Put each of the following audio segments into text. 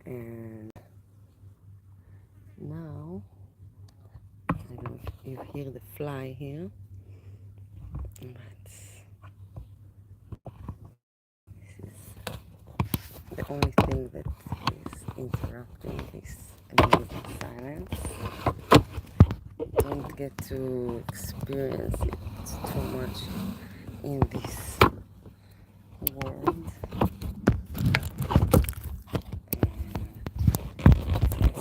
And now, I don't know if you hear the fly here, but this is the only thing that is interrupting this amazing silence. Don't get to experience it too much in this world.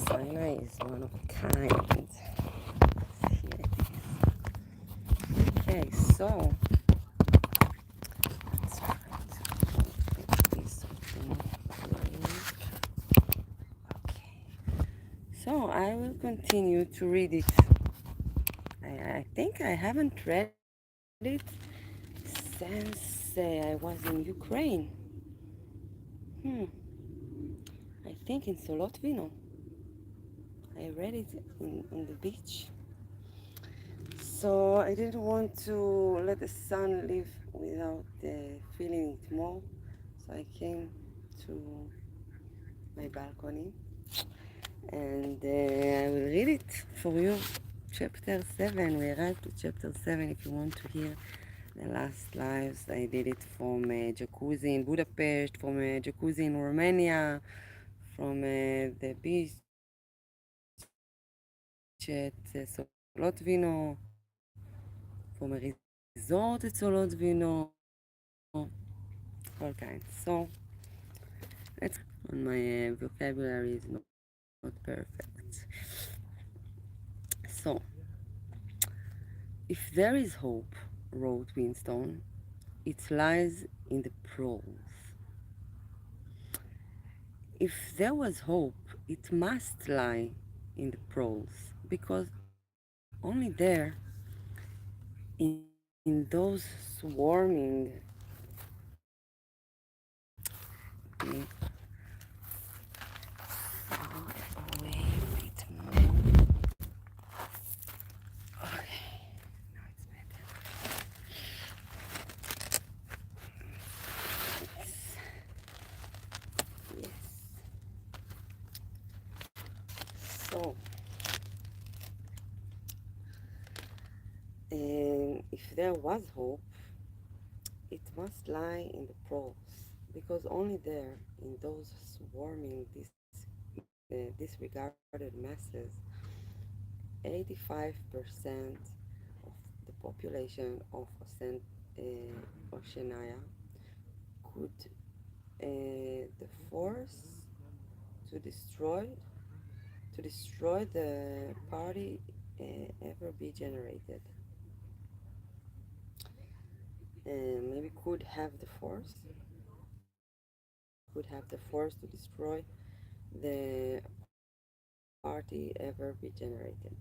Sinai is one of a kind. Here it is. Okay, so let's try to make this open. Okay, so I will continue to read it. I think I haven't read it since I was in Ukraine. Hmm, I think in Solotvino. I read it in the beach. So I didn't want to let the sun leave without feeling it more. So I came to my balcony and I will read it for you. Chapter 7. We arrived to chapter 7 if you want to hear the last lives. I did it from a jacuzzi in Budapest, from a jacuzzi in Romania, from the beach at Solotvino, from a resort at Solotvino, all kinds. So let's on my vocabulary is not perfect. So, if there is hope, wrote Winston, it lies in the prose. If there was hope, it must lie in the prose, because only there, in those swarming away a bit more. Okay, now it's better. Yes. So, if there was hope, it must lie in the prose, because only there, in those swarming, disregarded masses, 85% of the population of Oceania could the force to destroy the party ever be generated. Maybe could have the force to destroy the party ever be generated.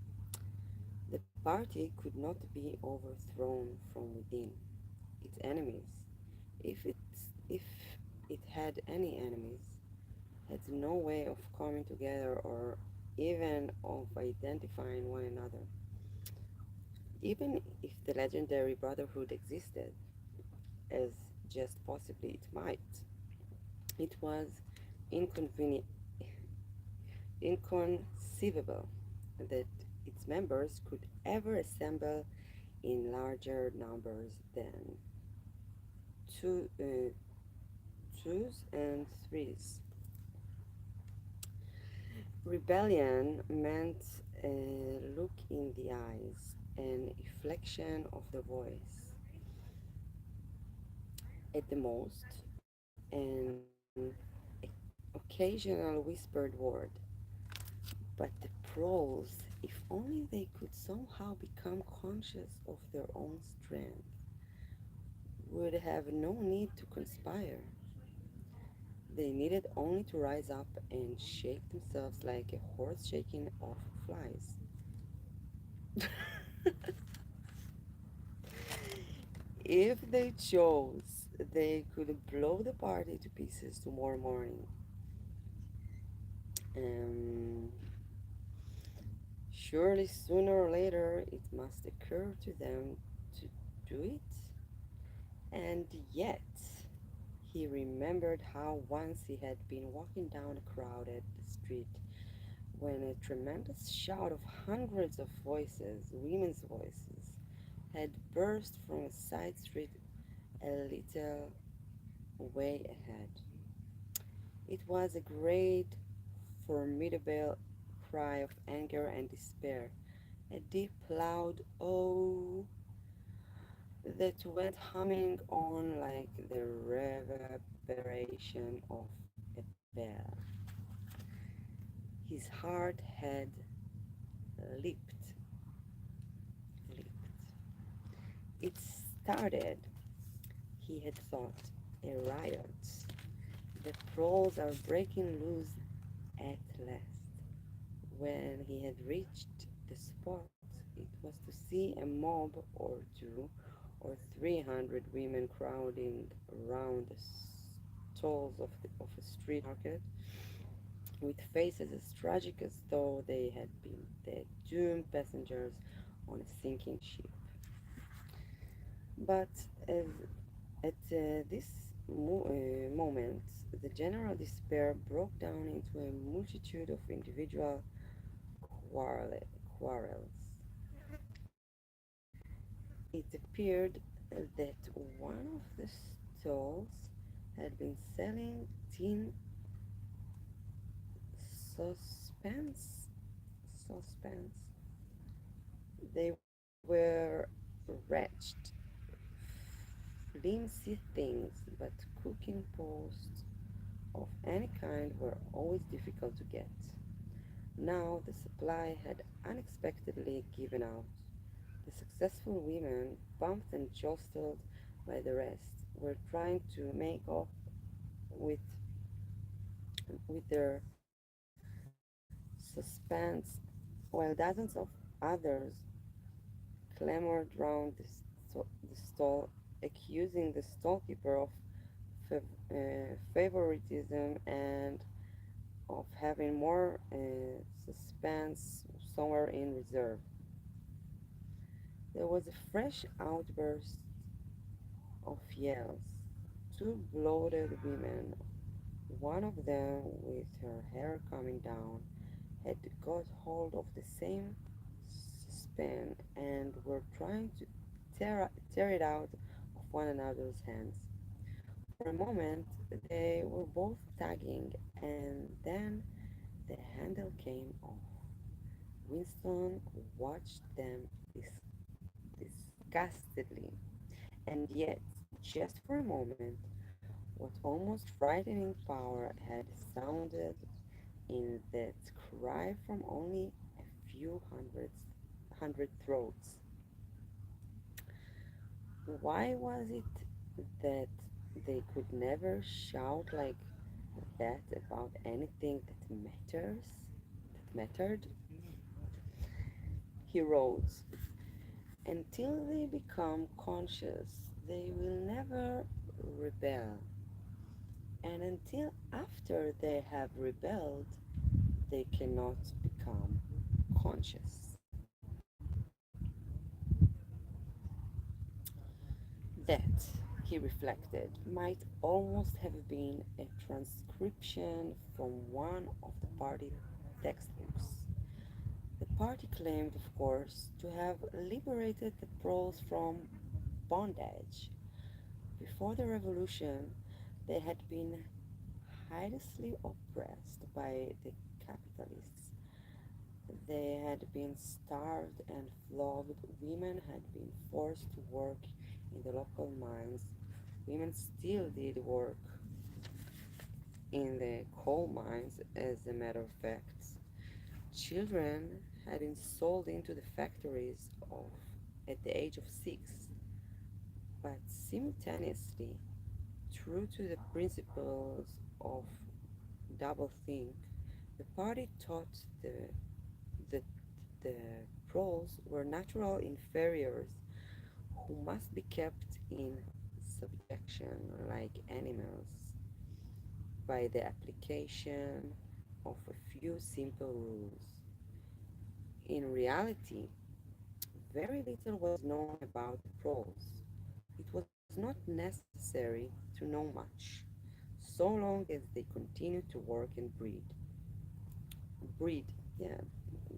The party could not be overthrown from within its enemies. If it had any enemies, had no way of coming together or even of identifying one another. Even if the legendary brotherhood existed, as just possibly it might, it was inconvenient, inconceivable that its members could ever assemble in larger numbers than twos and threes. Rebellion meant a look in the eyes, an inflection of the voice, at the most, an occasional whispered word. But the pros, if only they could somehow become conscious of their own strength, would have no need to conspire. They needed only to rise up and shake themselves like a horse shaking off flies. If they chose, they could blow the party to pieces tomorrow morning. Um, Surely sooner or later it must occur to them to do it. And yet, He remembered how once he had been walking down a crowded street when a tremendous shout of hundreds of voices, women's voices, had burst from a side street a little way ahead. It was a great, formidable cry of anger and despair, a deep, loud "oh" that went humming on like the reverberation of a bell. His heart had leaped, leaped. It started, he had thought, a riot. The trolls are breaking loose at last. When he had reached the spot, it was to see a mob or two or 300 women crowding around the stalls of a street market with faces as tragic as though they had been the doomed passengers on a sinking ship. But as at this moment, the general despair broke down into a multitude of individual quarrels. It appeared that one of the stalls had been selling tin suspense. Suspense. They were wretched, flimsy things, but cooking posts of any kind were always difficult to get. Now the supply had unexpectedly given out. The successful women, bumped and jostled by the rest, were trying to make off with, with their suspense, while dozens of others clamored round the stall, accusing the stallkeeper of favoritism and of having more suspense somewhere in reserve. There was a fresh outburst of yells. Two bloated women, one of them with her hair coming down, had got hold of the same span and were trying to tear it out of one another's hands. For a moment, they were both tugging, and then the handle came off. Winston watched them disgustedly, and yet, just for a moment, what almost frightening power had sounded in that cry from only a few hundred throats. Why was it that they could never shout like that about anything that mattered? He rose. Until they become conscious, they will never rebel. And until after they have rebelled, they cannot become conscious. That, he reflected, might almost have been a transcription from one of the party textbooks. The party claimed, of course, to have liberated the proles from bondage. Before the revolution, they had been hideously oppressed by the capitalists. They had been starved and flogged. Women had been forced to work in the local mines. Women still did work in the coal mines, as a matter of fact. Children had been sold into the factories at the age of 6, but simultaneously, true to the principles of doublethink, the party taught that the proles were natural inferiors who must be kept in subjection like animals by the application of a few simple rules. In reality, very little was known about the proles. It was not necessary to know much. so long as they continue to work and breed. Breed, yeah,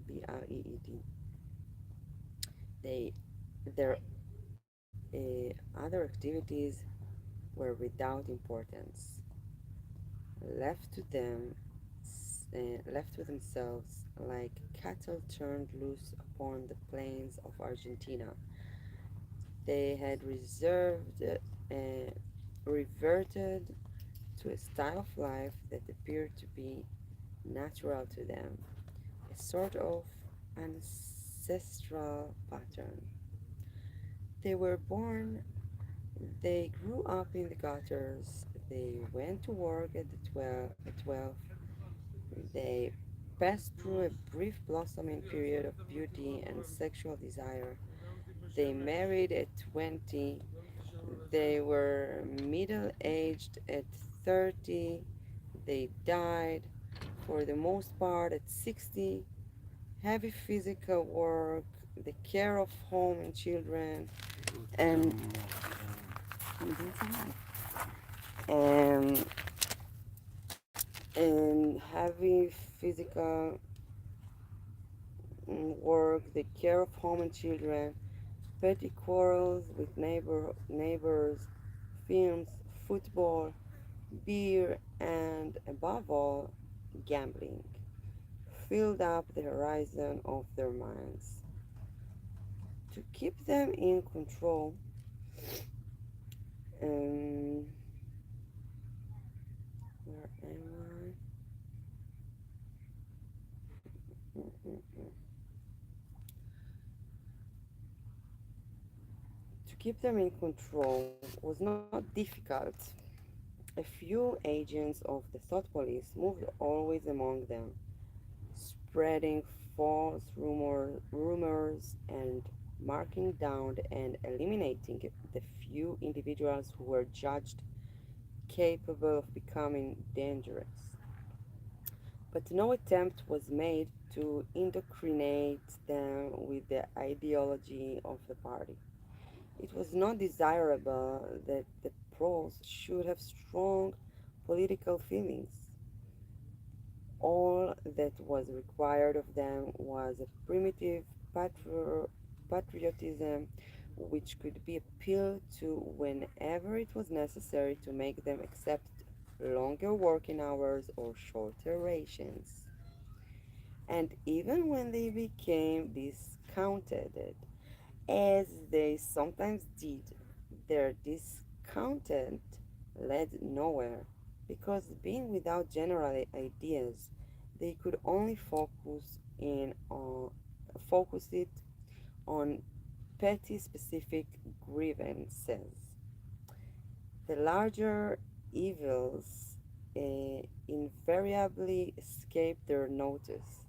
breed. They, their other activities were without importance, left to them, left to themselves, like cattle turned loose upon the plains of Argentina. They had reverted to a style of life that appeared to be natural to them, a sort of ancestral pattern. They were born, they grew up in the gutters, they went to work at 12, they passed through a brief blossoming period of beauty and sexual desire. They married at 20, they were middle aged at 30, they died for the most part at 60. Heavy physical work, the care of home and children, and and, and heavy physical work, the care of home and children, petty quarrels with neighbors, films, football, beer, and above all, gambling filled up the horizon of their minds. To keep them in control, um, where am I? To keep them in control was not difficult. A few agents of the thought police moved always among them, spreading false rumors and marking down and eliminating the few individuals who were judged capable of becoming dangerous. But no attempt was made to indoctrinate them with the ideology of the party. It was not desirable that the pros should have strong political feelings. All that was required of them was a primitive patriotism which could be appealed to whenever it was necessary to make them accept longer working hours or shorter rations. And even when they became discounted, as they sometimes did, their discontent led nowhere, because being without general ideas, they could only focus it on petty specific grievances. The larger evils invariably escaped their notice.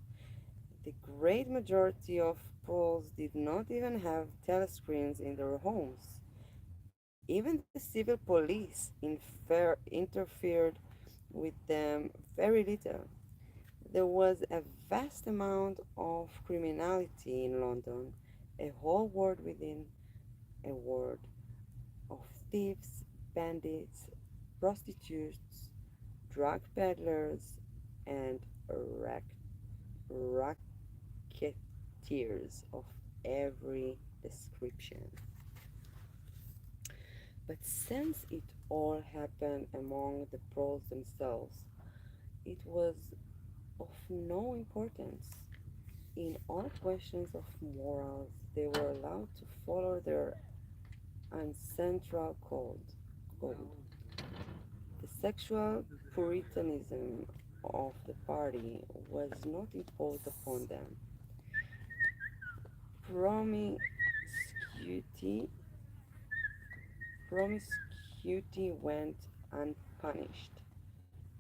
The great majority of Poles did not even have telescreens in their homes. Even the civil police interfered with them very little. There was a vast amount of criminality in London, a whole world within a world of thieves, bandits, prostitutes, drug peddlers, and racketeers of every description. But since it all happened among the pros themselves, it was of no importance. In all questions of morals, they were allowed to follow their ancestral code. The sexual puritanism of the party was not imposed upon them. Promiscuity, promiscuity went unpunished.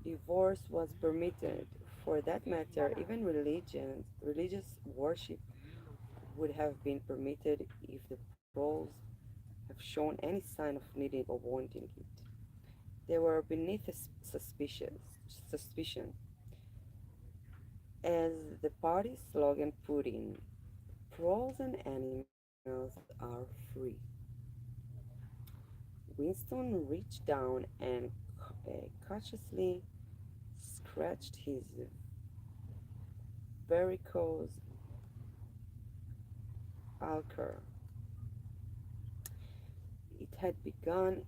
Divorce was permitted. For that matter, even religious worship would have been permitted if the Poles have shown any sign of needing or wanting it. They were beneath suspicion, as the party's slogan put in, "Proles and animals are free." Winston reached down cautiously scratched his varicose ulcer. It had begun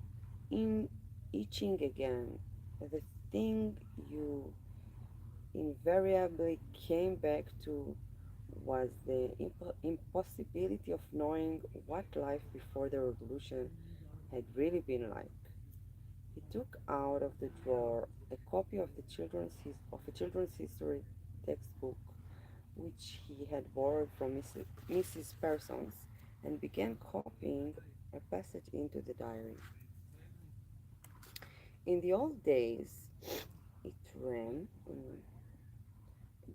in itching again. The thing you invariably came back to was the impossibility of knowing what life before the revolution had really been like. He took out of the drawer a copy of a children's history textbook, which he had borrowed from Mrs. Parsons, and began copying a passage into the diary. In the old days, it ran,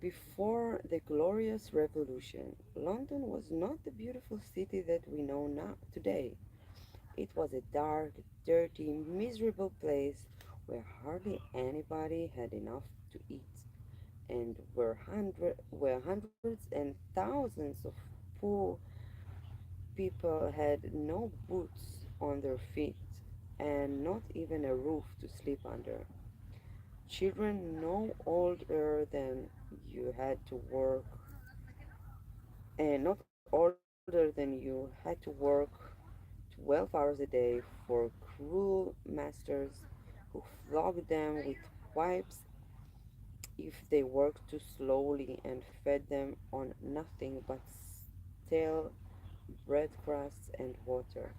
before the glorious revolution, London was not the beautiful city that we know now today. It was a dark, dirty, miserable place where hardly anybody had enough to eat, and where hundreds and thousands of poor people had no boots on their feet and not even a roof to sleep under. Children no older than you had to work, and not older than you had to work 12 hours a day for cruel masters who flogged them with whips if they worked too slowly and fed them on nothing but stale bread crusts and water.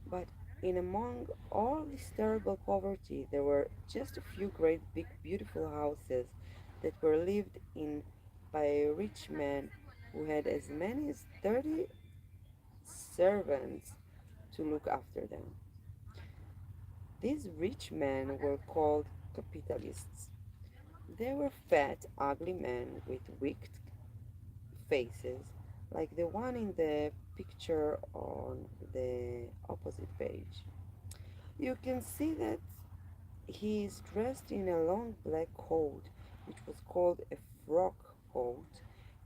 But in among all this terrible poverty, there were just a few great big beautiful houses that were lived in by a rich man who had as many as 30 servants to look after them. These rich men were called capitalists. They were fat, ugly men with wicked faces, like the one in the picture on the opposite page. You can see that he is dressed in a long black coat, which was called a frock coat,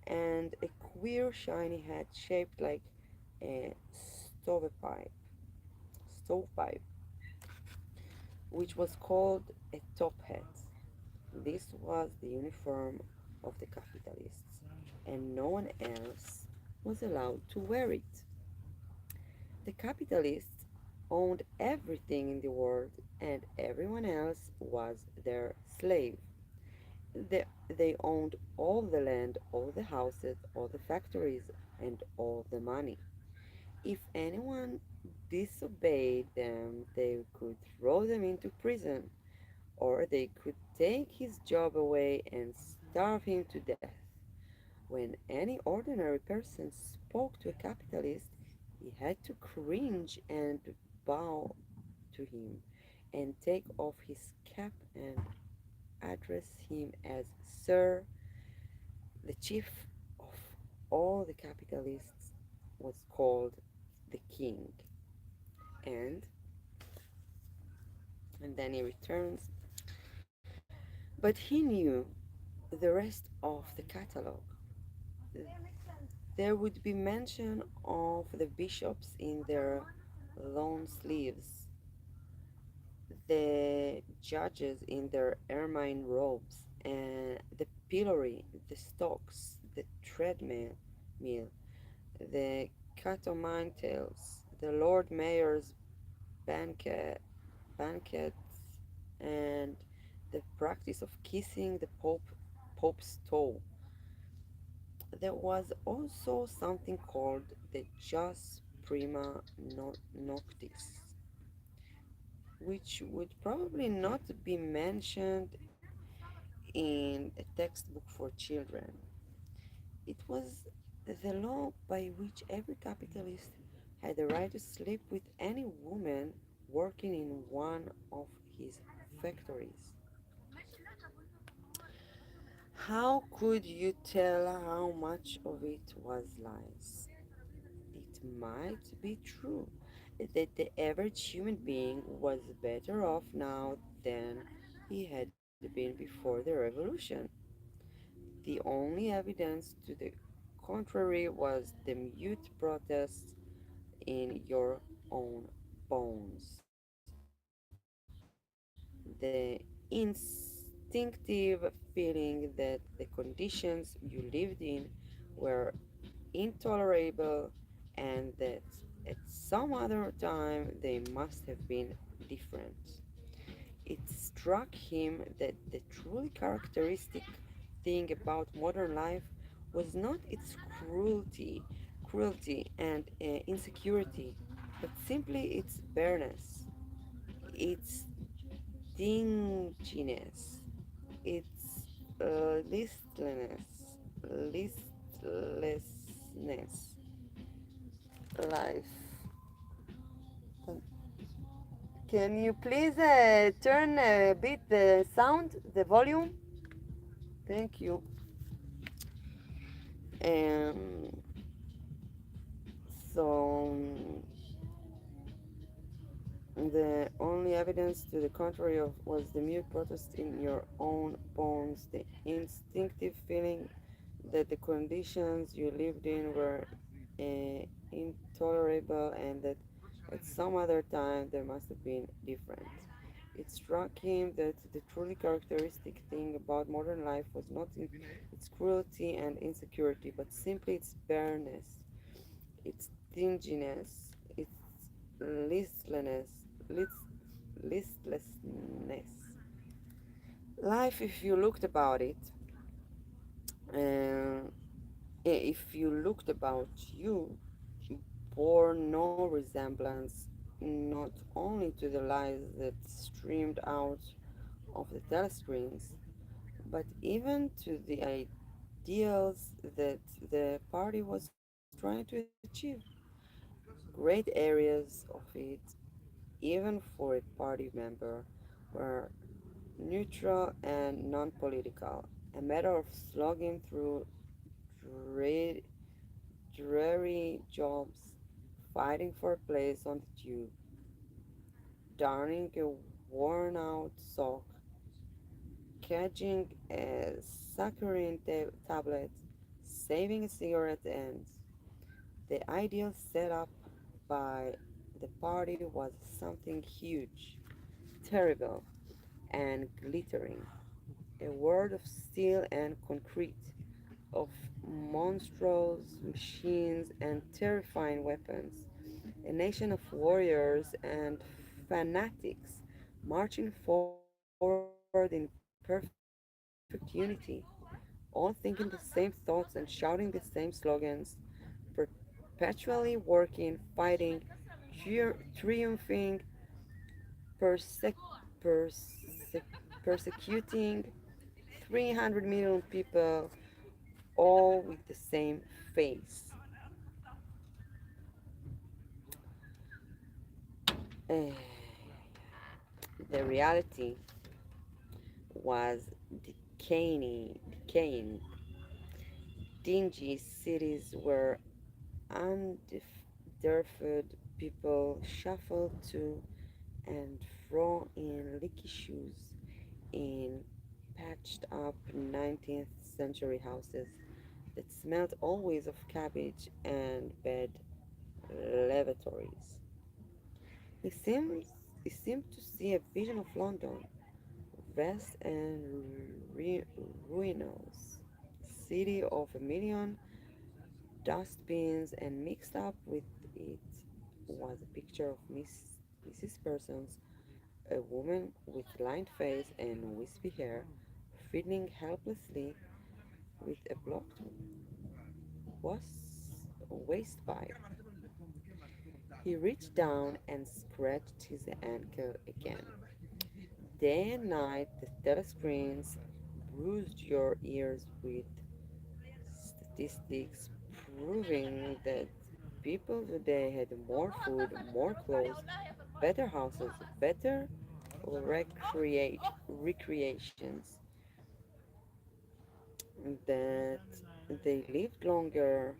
and a queer shiny hat shaped like a stovepipe, which was called a top hat. This was the uniform of the capitalists, and no one else was allowed to wear it. The capitalists owned everything in the world, and everyone else was their slave. They owned all the land, all the houses, all the factories, and all the money. If anyone disobeyed them, they could throw them into prison, or they could take his job away and starve him to death. When any ordinary person spoke to a capitalist, he had to cringe and bow to him and take off his cap and address him as Sir. The chief of all the capitalists was called the king. And and then he returns. But he knew the rest of the catalogue. There would be mention of the bishops in their lawn sleeves, the judges in their ermine robes, and the pillory, the stocks, the treadmill, the catamine tails, the Lord Mayor's banquet, banquets, and the practice of kissing the Pope's toe. There was also something called the jus prima noctis, which would probably not be mentioned in a textbook for children. It was the law by which every capitalist had the right to sleep with any woman working in one of his factories. How could you tell how much of it was lies? It might be true that the average human being was better off now than he had been before the revolution. The only evidence to the contrary was the mute protest in your own bones. There was the instinctive feeling that the conditions you lived in were intolerable and that at some other time they must have been different. It struck him that the truly characteristic thing about modern life was not its cruelty and insecurity, but simply its bareness, its dinginess, its listlessness. Life. Can you please turn a bit the sound, the volume? Thank you. Um, so the only evidence to the contrary of was the mute protest in your own bones, the instinctive feeling that the conditions you lived in were intolerable and that at some other time there must have been different. It struck him that the truly characteristic thing about modern life was not in its cruelty and insecurity, but simply its bareness, its dinginess, its listlessness, list, listlessness. Life, if you looked about it, uh, if you looked about you, bore no resemblance not only to the lies that streamed out of the telescreens, but even to the ideals that the party was trying to achieve. Great areas of it, even for a party member, were neutral and non political, a matter of slogging through dreary, dreary jobs, fighting for a place on the tube, darning a worn out sock, catching a saccharine tablet, saving a cigarette ends. The ideal setup by the party was something huge, terrible, and glittering, a world of steel and concrete, of monstrous machines and terrifying weapons, a nation of warriors and fanatics marching forward in perfect unity, all thinking the same thoughts and shouting the same slogans, perpetually working, fighting, triumphing, persec- persec- persecuting 300 million people, all with the same face. Eh, the reality was decaying. Dingy cities where underfed people shuffled to and fro in leaky shoes in patched up 19th century houses that smelled always of cabbage and bed lavatories. He seemed, he seemed to see a vision of London, vast and ruinous, city of a million dustbins, and mixed up with it was a picture of Mrs. Persons, a woman with lined face and wispy hair, fiddling helplessly with a blocked waste pipe. He reached down and scratched his ankle again. Day and night, the telescreens bruised your ears with statistics proving that people today had more food, more clothes, better houses, better recreations, that they lived longer,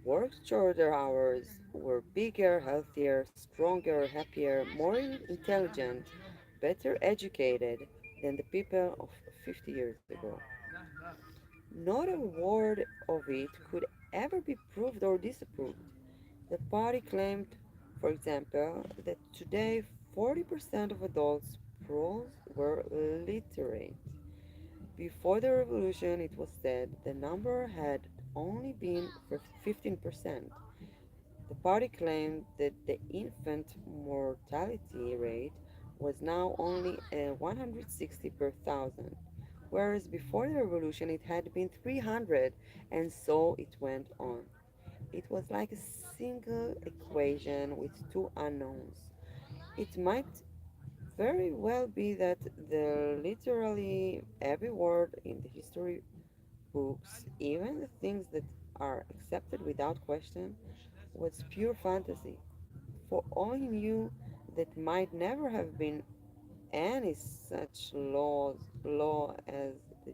worked shorter hours, were bigger, healthier, stronger, happier, more intelligent, better educated than the people of 50 years ago. Not a word of it could ever be proved or disapproved. The party claimed, for example, that today 40% of adults proles were literate. Before the revolution, it was said the number had only been 15%. The party claimed that the infant mortality rate was now only 160 per thousand, whereas before the revolution it had been 300, and so it went on. It was like a single equation with two unknowns. It might very well be that the literally every word in the history books, even the things that are accepted without question, was pure fantasy. For all he knew, that might never have been any such law as the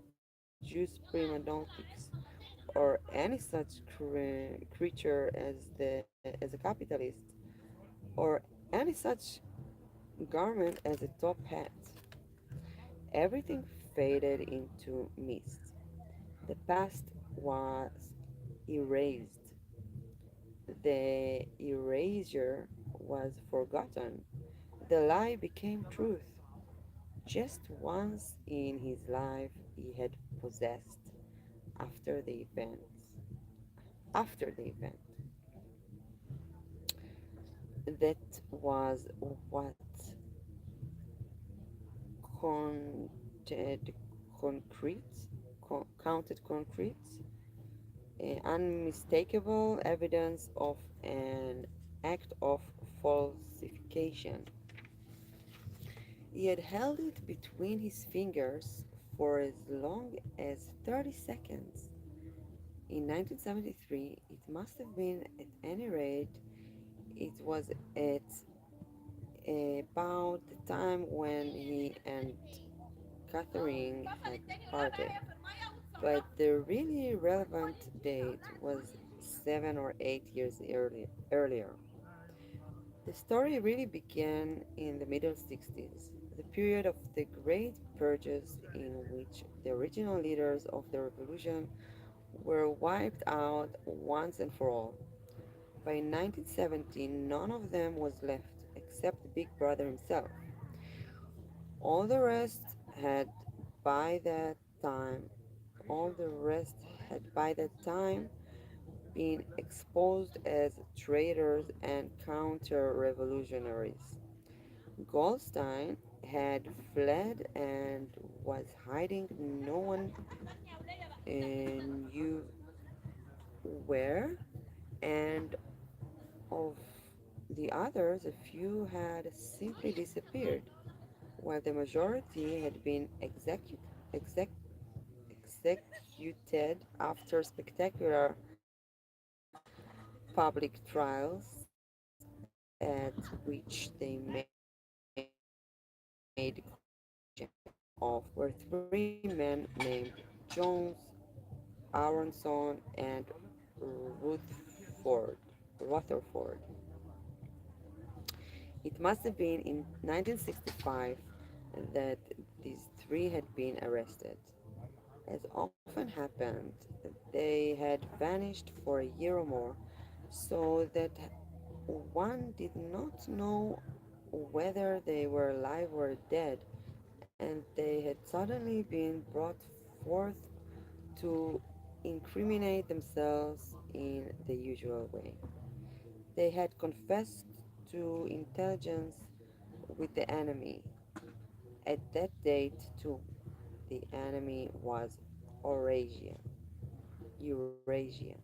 Jews prima dontics, or any such creature as a capitalist, or any such garment as a top hat. Everything faded into mist. The past was erased. The erasure was forgotten. The lie became truth. Just once in his life he had possessed after the events. After the event. That was what counted concrete, counted concrete, unmistakable evidence of an act of falsification. He had held it between his fingers for as long as 30 seconds. In 1973, it must have been at any rate, it was at about the time when he and Catherine had parted. But the really relevant date was 7 or 8 years earlier. The story really began in the middle 60s, the period of the Great Purges in which the original leaders of the revolution were wiped out once and for all. By 1917, none of them was left except Big Brother himself. All the rest had by that time, all the rest had by that time been exposed as traitors and counter-revolutionaries. Goldstein had fled and was hiding no one knew where, and of the others, a few had simply disappeared, while the majority had been executed after spectacular public trials at which they made confessions. Of were three men named Jones, Aronson, and Rutherford. Rutherford. It must have been in 1965 that these three had been arrested. As often happened, they had vanished for a year or more, so that one did not know whether they were alive or dead, and they had suddenly been brought forth to incriminate themselves in the usual way. They had confessed to intelligence with the enemy. At that date, too, the enemy was Eurasia. Eurasia.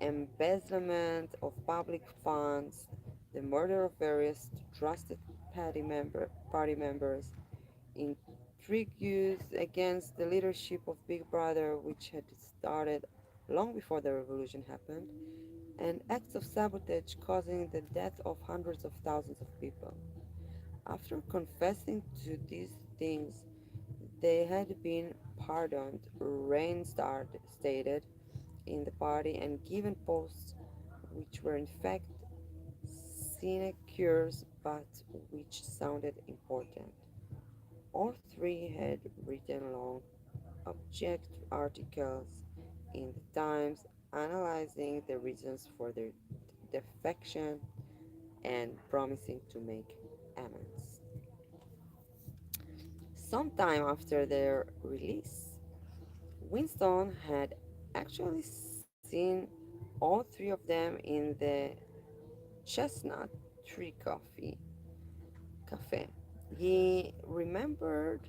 Embezzlement of public funds, the murder of various trusted party members, intrigues against the leadership of Big Brother, which had started long before the revolution happened, and acts of sabotage causing the death of hundreds of thousands of people. After confessing to these things, they had been pardoned, reinstated in the party, and given posts which were in fact sinecures but which sounded important. All three had written long, object articles in the Times analyzing the reasons for their defection and promising to make amends. Sometime after their release, Winston had actually seen all three of them in the Chestnut Tree Cafe. He remembered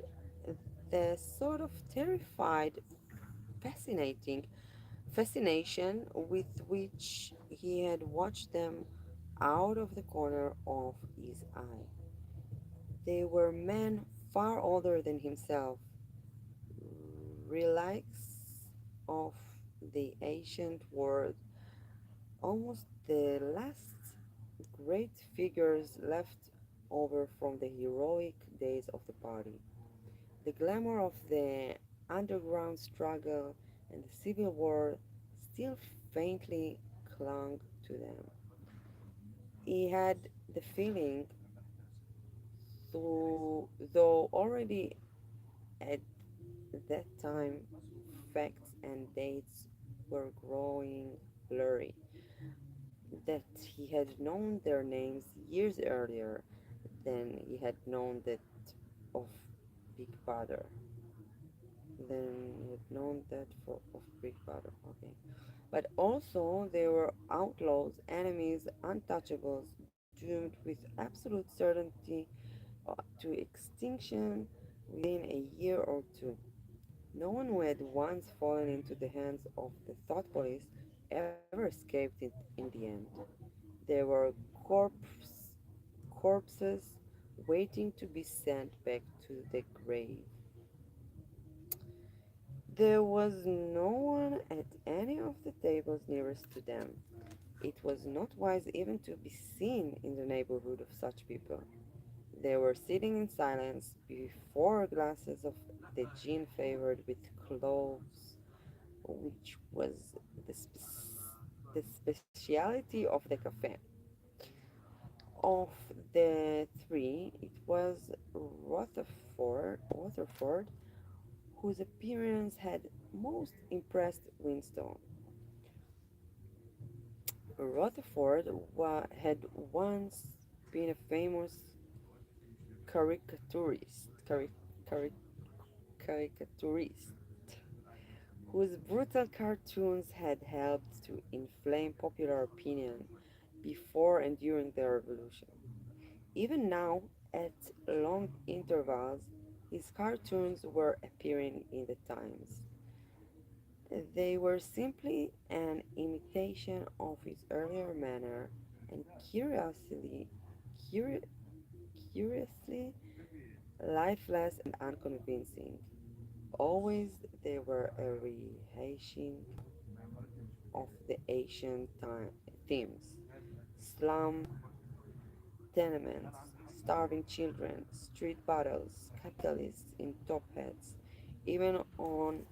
the sort of terrified, fascinating fascination with which he had watched them out of the corner of his eye. They were men far older than himself, relics of the ancient world, almost the last great figures left over from the heroic days of the party. The glamour of the underground struggle and the Civil War still faintly clung to them. He had the feeling, though already at that time facts and dates were growing blurry, that he had known their names years earlier than he had known that of Big Brother. Then he had known that of Big Brother. Okay. But also they were outlaws, enemies, untouchables, doomed with absolute certainty to extinction within a year or two. No one who had once fallen into the hands of the thought police ever escaped it in the end. There were corpses waiting to be sent back to the grave. There was no one at any of the tables nearest to them. It was not wise even to be seen in the neighborhood of such people. They were sitting in silence before glasses of the gin flavored with cloves, which was the speciality of the cafe. Of the three, it was Rutherford whose appearance had most impressed Winston. Had once been a famous caricaturist, caricaturist whose brutal cartoons had helped to inflame popular opinion before and during the revolution. Even now, at long intervals, his cartoons were appearing in the Times. They were simply an imitation of his earlier manner and curi- curiously lifeless and unconvincing. Always they were a rehashing of the ancient themes: slum, tenements, starving children, street battles, capitalists in top hats. Even on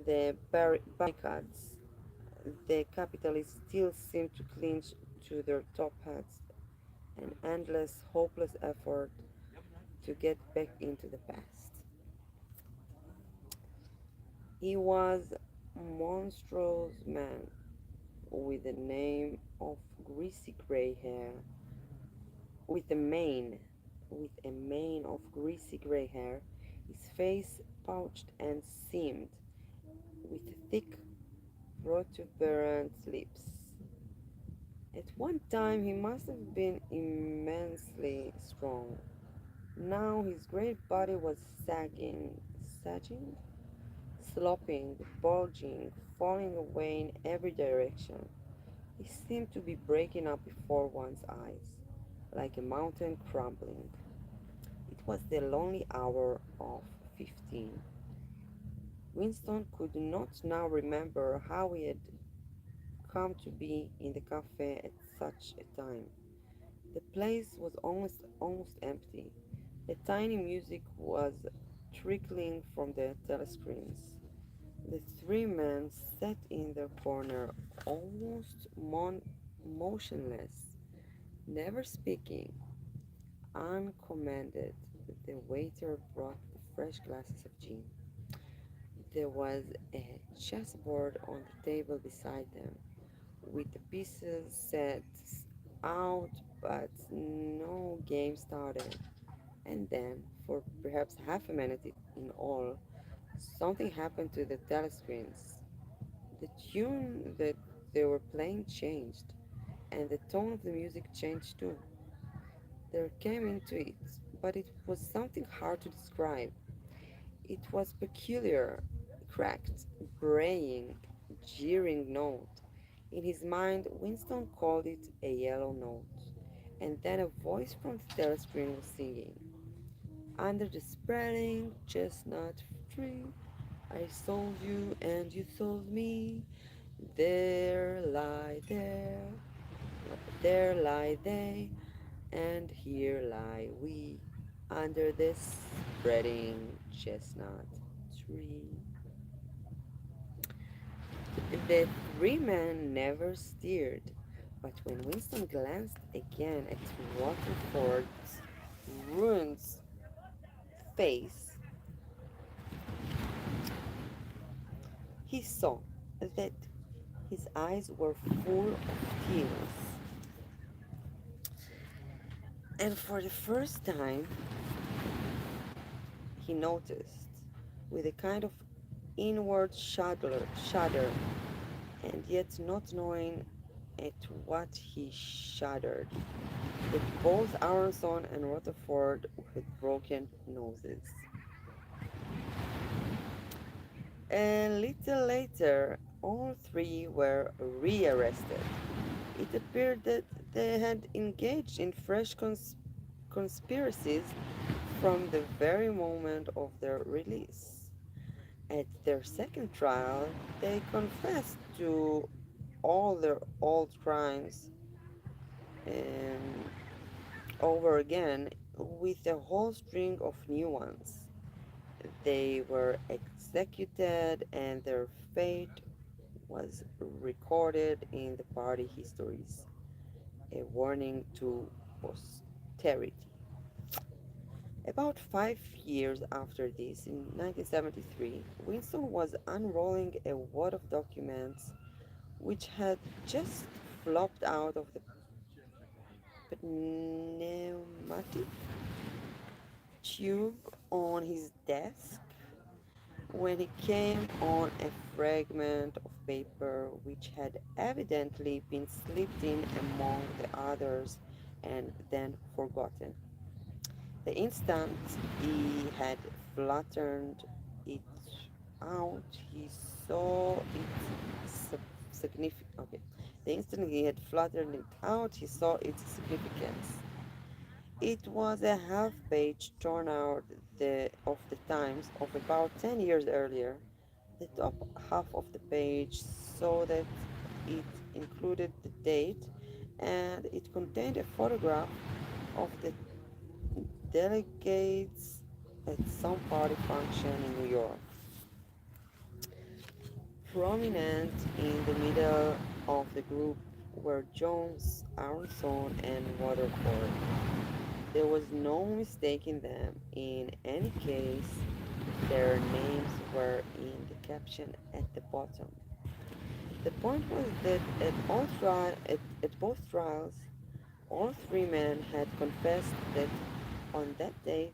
the barricades, the capitalists still seem to cling to their top hats, an endless, hopeless effort to get back into the past. He was a monstrous man with a name of greasy gray hair, with a mane, with a mane of greasy gray hair, his face pouched and seamed, with thick, protuberant lips. At one time he must have been immensely strong. Now his great body was sagging, sloping, bulging, falling away in every direction. He seemed to be breaking up before one's eyes, like a mountain crumbling. It was the lonely hour of 15. Winston could not now remember how he had come to be in the cafe at such a time. The place was almost empty. The tiny music was trickling from the telescreens. The three men sat in their corner, almost motionless, never speaking. Uncommanded, the waiter brought the fresh glasses of gin. There was a chessboard on the table beside them, with the pieces set out, but no game started. And then, for perhaps half a minute in all, something happened to the telescreens. The tune that they were playing changed, and the tone of the music changed too. There came into it, but it was something hard to describe. It was peculiar, cracked, braying, jeering note. In his mind, Winston called it a yellow note, and then a voice from the telescreen was singing. Under the spreading chestnut tree, I sold you and you sold me. There lie they, and here lie we, under this spreading chestnut tree. The three men never stirred, but when Winston glanced again at Rutherford's ruined face, he saw that his eyes were full of tears. And for the first time, he noticed, with a kind of inward shudder, and yet not knowing at what he shuddered, that both Aronson and Rutherford had broken noses. A little later, all three were rearrested. It appeared that they had engaged in fresh conspiracies from the very moment of their release. At their second trial, they confessed to all their old crimes um, over again with a whole string of new ones. They were executed, and their fate was recorded in the party histories, a warning to posterity. About 5 years after this, in 1973, Winston was unrolling a wad of documents which had just flopped out of the pneumatic tube on his desk when he came on a fragment of paper which had evidently been slipped in among the others and then forgotten. The instant he had flattened it out, he saw its significance. Okay. The instant he had flattened it out, he saw its significance. It was a half page torn out of the Times of about 10 years earlier. The top half of the page saw that it included the date, and it contained a photograph of the delegates at some party function in New York. Prominent in the middle of the group were Jones, Aronson, and Waterford. There was no mistaking them. In any case, their names were in the caption at the bottom. The point was that at both trials, all three men had confessed that on that day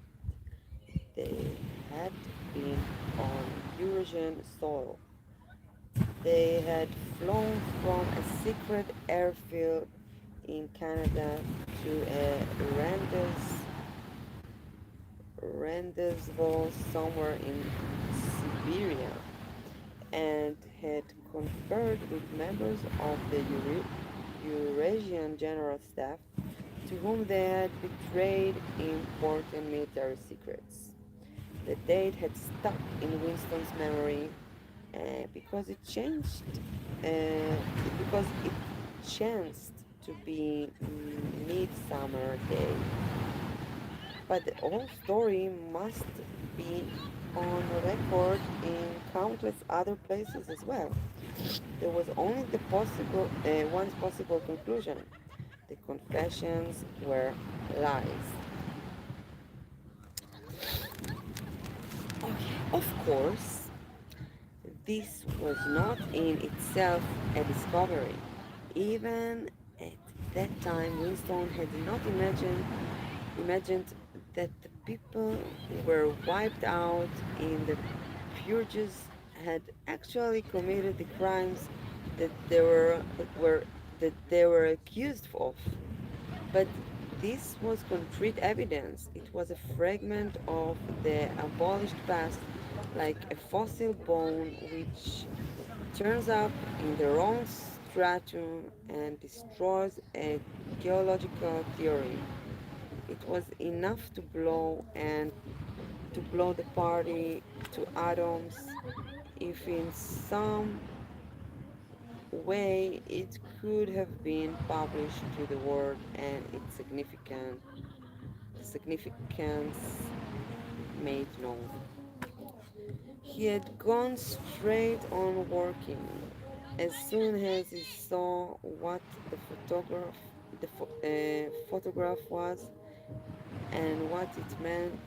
they had been on Eurasian soil. They had flown from a secret airfield in Canada to a rendezvous somewhere in Siberia, and had conferred with members of the Eurasian General Staff to whom they had betrayed important military secrets. The date had stuck in Winston's memory because it changed, because it chanced to be Midsummer Day. But the whole story must be on record in countless other places as well. There was only one possible conclusion. The confessions were lies. Okay. Of course, this was not in itself a discovery. Even at that time, Winston had not imagined that the people who were wiped out in the purges had actually committed the crimes that were that they were accused of. But this was concrete evidence. It was a fragment of the abolished past, like a fossil bone which turns up in the wrong stratum and destroys a geological theory. It was enough to blow the party to atoms if in some way it could have been published to the world and its significance made known. He had gone straight on working. As soon as he saw what the photograph was and what it meant,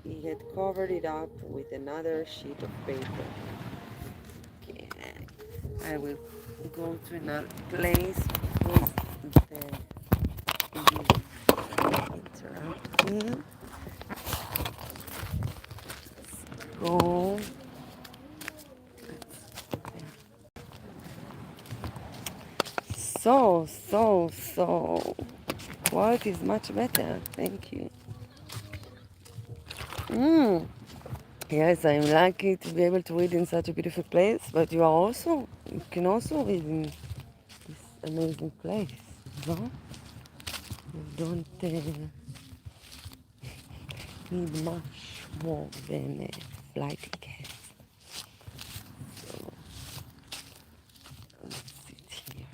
he had covered it up with another sheet of paper. Okay, I will go to another place because the interrupting. Go. So. Quality is much better. Thank you. Mm. Yes, I'm lucky to be able to read in such a beautiful place, but you can also read in this amazing place. No? You don't need much more than a flight ticket. So, let's sit here.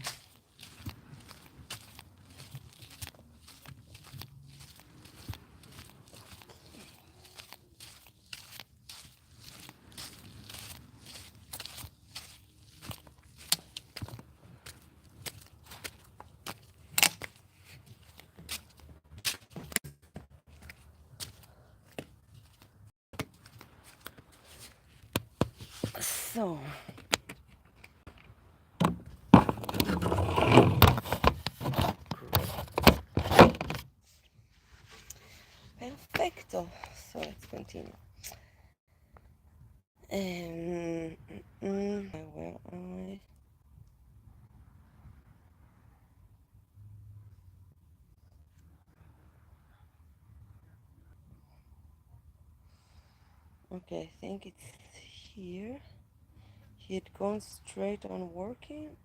So, perfecto. So, let's continue. Where am I? Okay, I think it's here. He had gone straight on working.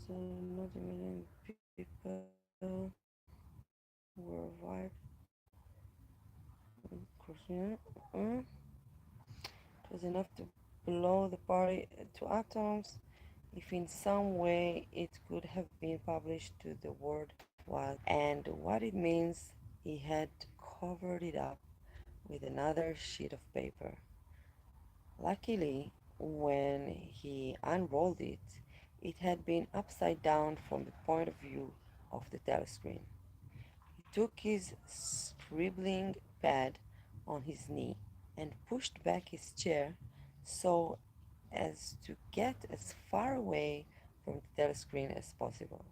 So not a million people were wiped. Yeah. Mm. It was enough to blow the party to atoms if in some way it could have been published to the world and what it means. He had covered it up with another sheet of paper. Luckily, when he unrolled it, it had been upside down from the point of view of the telescreen. He took his scribbling pad on his knee and pushed back his chair so as to get as far away from the telescreen as possible.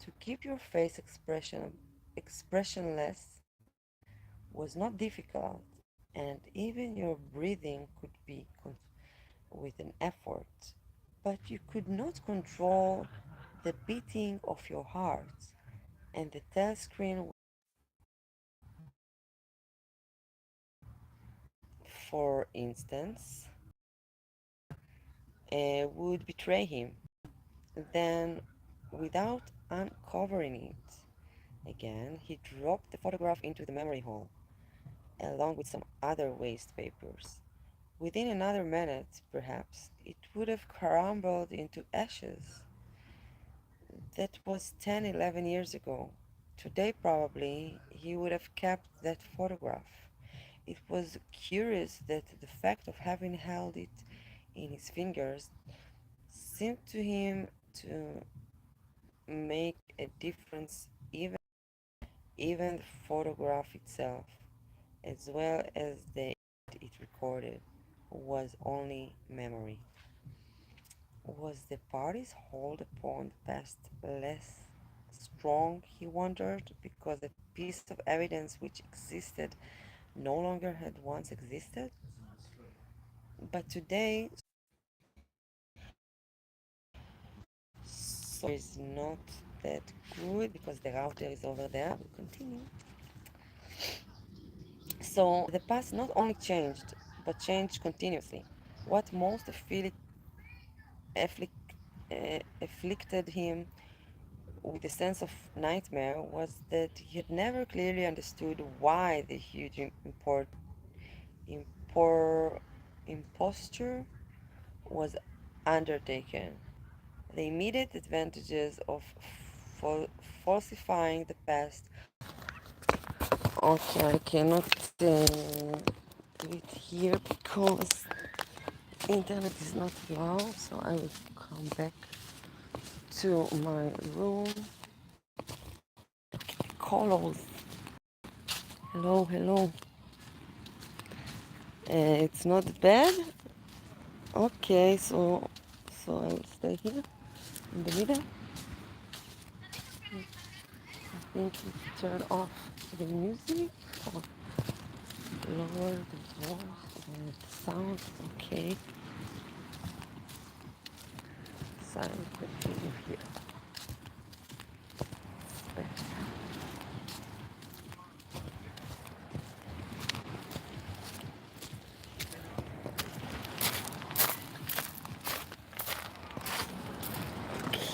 To keep your face expressionless was not difficult, and even your breathing could be with an effort, but you could not control the beating of your heart, and the telescreen, for instance, would betray him. Then, without uncovering it again, he dropped the photograph into the memory hole, along with some other waste papers. Within another minute, perhaps, it would have crumbled into ashes. That was 10, 11 years ago. Today, probably, he would have kept that photograph. It was curious that the fact of having held it in his fingers seemed to him to make a difference, even the photograph itself, as well as the it recorded, was only memory. Was the party's hold upon the past less strong, he wondered, because the piece of evidence which existed no longer had once existed. But today, so is not that good because the router is over there. We continue. So the past not only changed, but changed continuously. What most afflict, afflicted him with a sense of nightmare was that he had never clearly understood why the huge impor, imposture was undertaken. The immediate advantages of fal- falsifying the past. Okay, I cannot do it here because internet is not loud, so I will come back to my room. Colors. Hello, hello. It's not bad. Okay, so I will stay here in the middle. I think we turn off the music or lower the voice and sound. Okay, so I will continue here.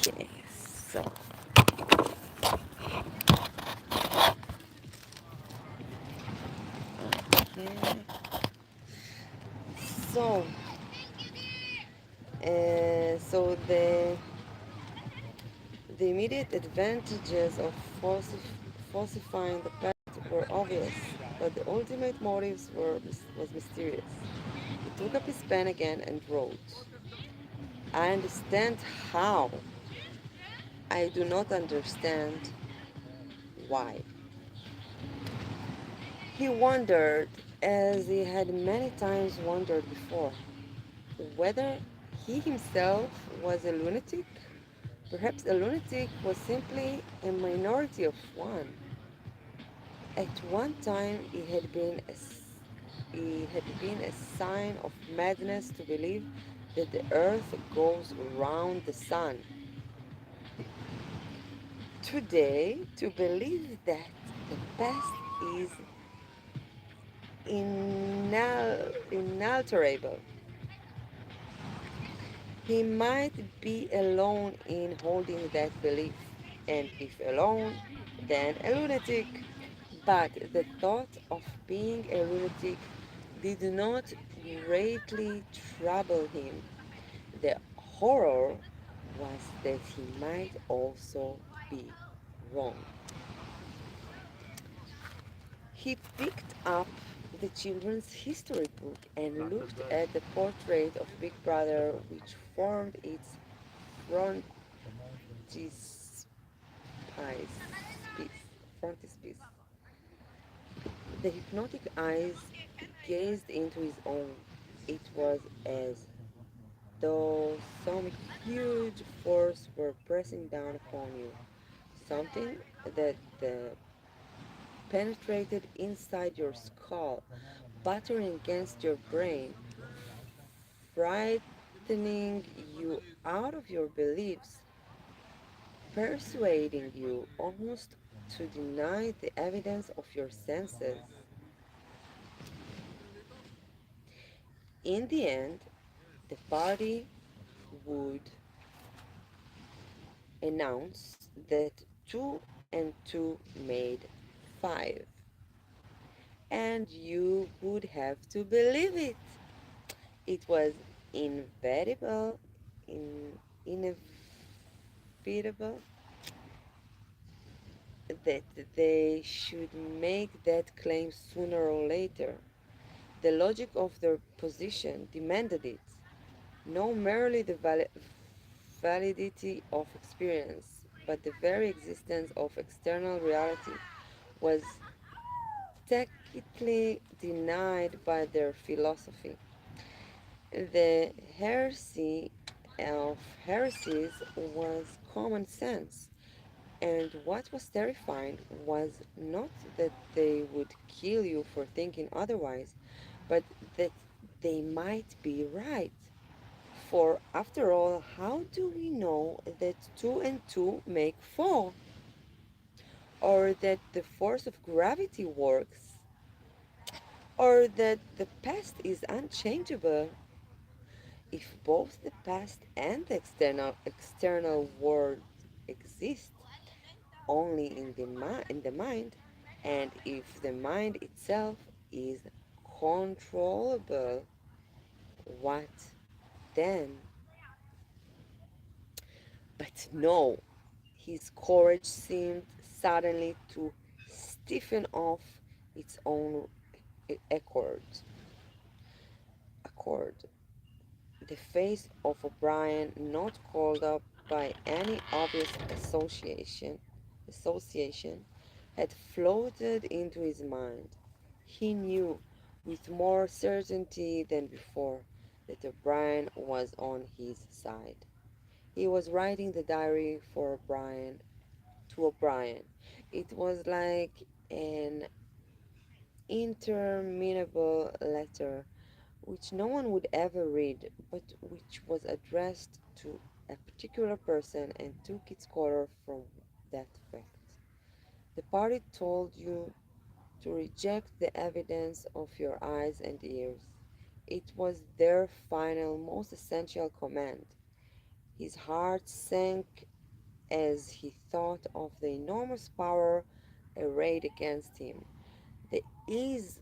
Okay, so okay, so so the immediate advantages of falsifying the past were obvious, but the ultimate motives was mysterious. He took up his pen again and wrote, I understand how. I do not understand why. He wondered, as he had many times wondered before, whether he himself was a lunatic. Perhaps a lunatic was simply a minority of one. At one time, it had been a sign of madness to believe that the earth goes round the sun. Today, to believe that the past is inalterable. He might be alone in holding that belief, and if alone, then a lunatic. But the thought of being a lunatic did not greatly trouble him. The horror was that he might also be wrong. He picked up the children's history book and looked at the portrait of Big Brother which formed its frontispiece. Frontispiece. The hypnotic eyes gazed into his own. It was as though some huge force were pressing down upon you, something that penetrated inside your skull, battering against your brain, frightening you out of your beliefs, persuading you almost to deny the evidence of your senses. In the end, the party would announce that two and two made five, and you would have to believe it. It was inevitable, inevitable that they should make that claim sooner or later. The logic of their position demanded it, not merely the validity of experience, but the very existence of external reality was tacitly denied by their philosophy. The heresy of heresies was common sense, And what was terrifying was not that they would kill you for thinking otherwise, but that they might be right. For after all, how do we know that two and two make four? Or that the force of gravity works? Or that the past is unchangeable? If both the past and the external world exist only in the mind, and if the mind itself is controllable, what then? But no, his courage seemed suddenly to stiffen off its own accord. accord. The face of O'Brien, not called up by any obvious association, had floated into his mind. He knew with more certainty than before that O'Brien was on his side. He was writing the diary for O'Brien to O'Brien. It was like an interminable letter which no one would ever read, but which was addressed to a particular person and took its color from that fact. The party told you to reject the evidence of your eyes and ears. It was their final, most essential command. His heart sank as he thought of the enormous power arrayed against him, the ease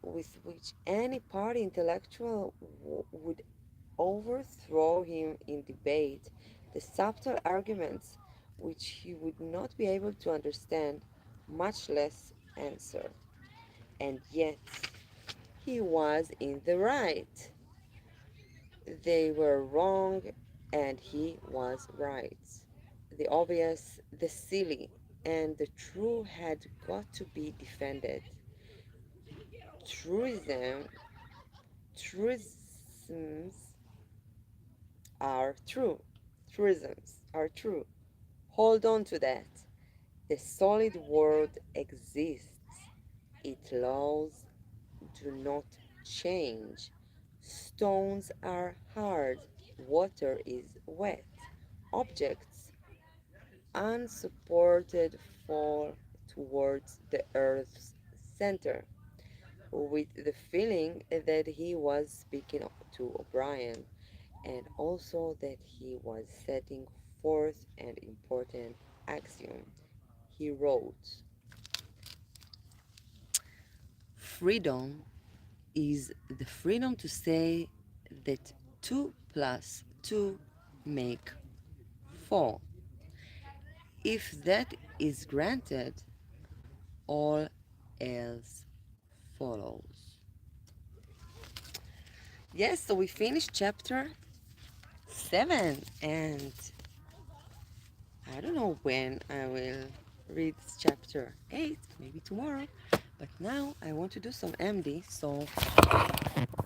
with which any party intellectual would overthrow him in debate, the subtle arguments which he would not be able to understand, much less answer. And yet he was in the right. They were wrong, and he was right. The obvious, the silly, and the true had got to be defended. Truism, truisms are true. Truisms are true. Hold on to that. The solid world exists. Its laws do not change. Stones are hard. Water is wet. Objects unsupported fall towards the earth's center, with the feeling that he was speaking to O'Brien, and also that he was setting forth an important axiom. He wrote, freedom is the freedom to say that 2 plus 2 make 4. If that is granted, all else follows. Yes, so we finished chapter 7, and I don't know when I will read chapter 8, maybe tomorrow. But now I want to do some MD, so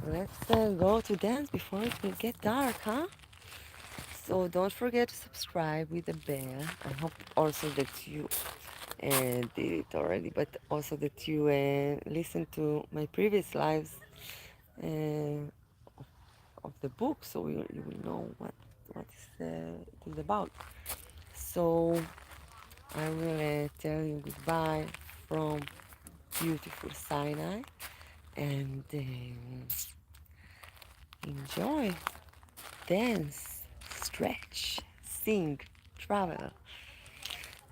let's go to dance before it will get dark, huh? So don't forget to subscribe with the bell. I hope also that you did it already, but also that you listen to my previous lives uh, of the book, so you will know it is about. So I will tell you goodbye from beautiful Sinai, and enjoy, dance, stretch, sing, travel,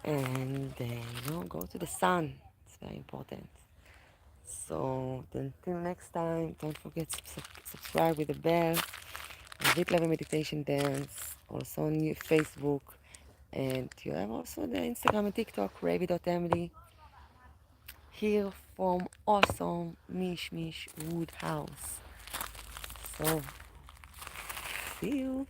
and go to the sun. It's very important. So until next time, don't forget to subscribe with the bell. Ravit Levi Meditation Dance, also on Facebook, and you have also the Instagram and TikTok, Ravit.Emily. Here from awesome Mishmish Wood House. So see you.